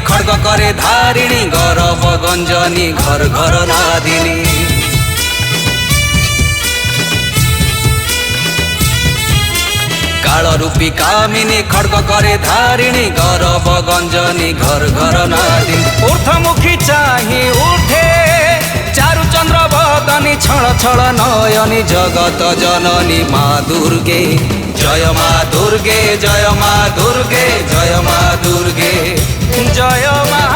खड्ग करे धारिणी गौरव गंजनी घर घर नादिनी काल रूपी कामिनी खड्ग करे धारिणी गौरव गंजनी घर घर नादिनी ऊर्ध्वमुखी चाहि उठे चारु चंद्र बदनी छल छल नयनी जगत जननी माँ दुर्गे जय माँ दुर्गे जय माँ दुर्गे जय माँ दुर्गे जय माँ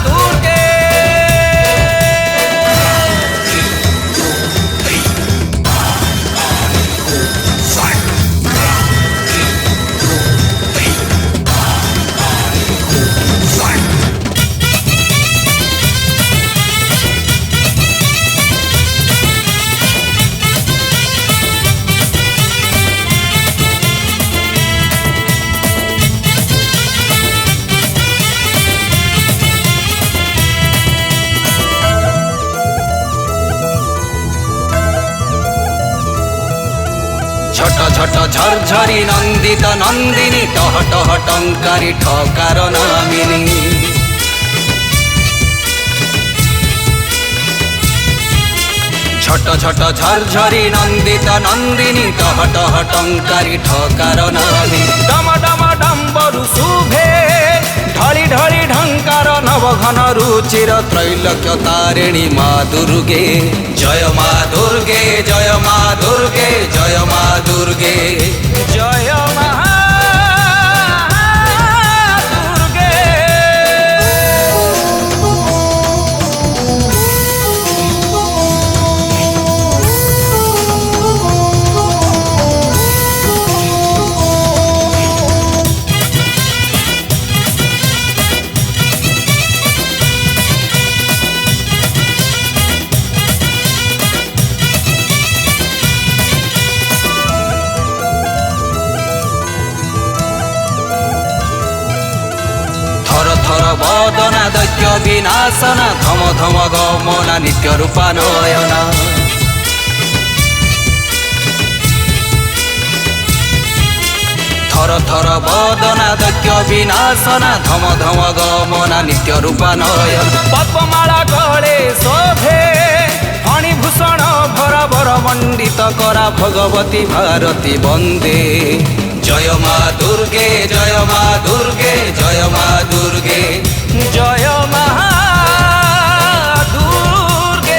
दुर्गे। छट छट झरझरी नंदित नंदिनी टह टह टंकारी ठकार नामिनी छट छट झरझरी नंदित नंदिनी टह टह टंकारी ठकार नामिनी डम डम डम्बरु शुभे ढली ढली ढंकार नवघन रुचिर त्रैलोक्य तारिणी माँ दुर्गे जय माँ दुर्गे जय माँ दुर्गे जय माँ दुर्गे जय माँ दुर्गे। थर थर बदना दैत्य विनाशना धम धम गमना नित्य रूपा नयना थर थर बदना दैत्य विनाशना धम धम गमना नित्य रूपा नयन पद्ममाला गले शोभे फणिभूषण भरा बर मंडित करा भगवती भारती वंदे जय माँ दुर्गे जय माँ दुर्गे जय माँ दुर्गे जय माँ दुर्गे।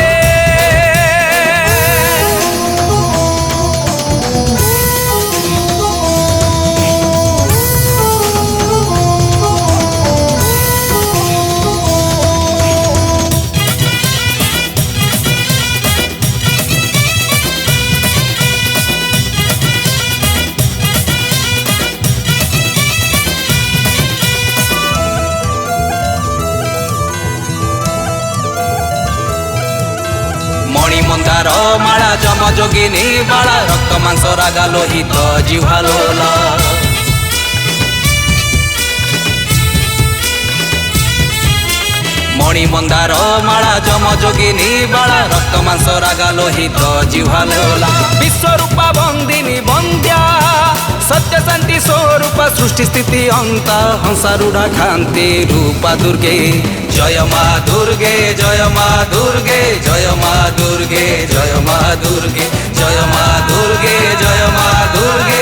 मणिमंदार माला जम जोगिनी बाला रक्त मांस रागा लोहित जिह्वा लोला मणिमंदार माला जम जोगिनी बाला रक्त मांस रागा लोहित जिह्वा लोला विश्वरूपा वंदिनी वंद्या सत्य शांति स्वरूप सृष्टि स्थिति अंत हंसारूढ़ा कांति रूपा दुर्गे जय माँ दुर्गे जय माँ दुर्गे जय माँ दुर्गे जय माँ दुर्गे जय माँ दुर्गे जय माँ दुर्गे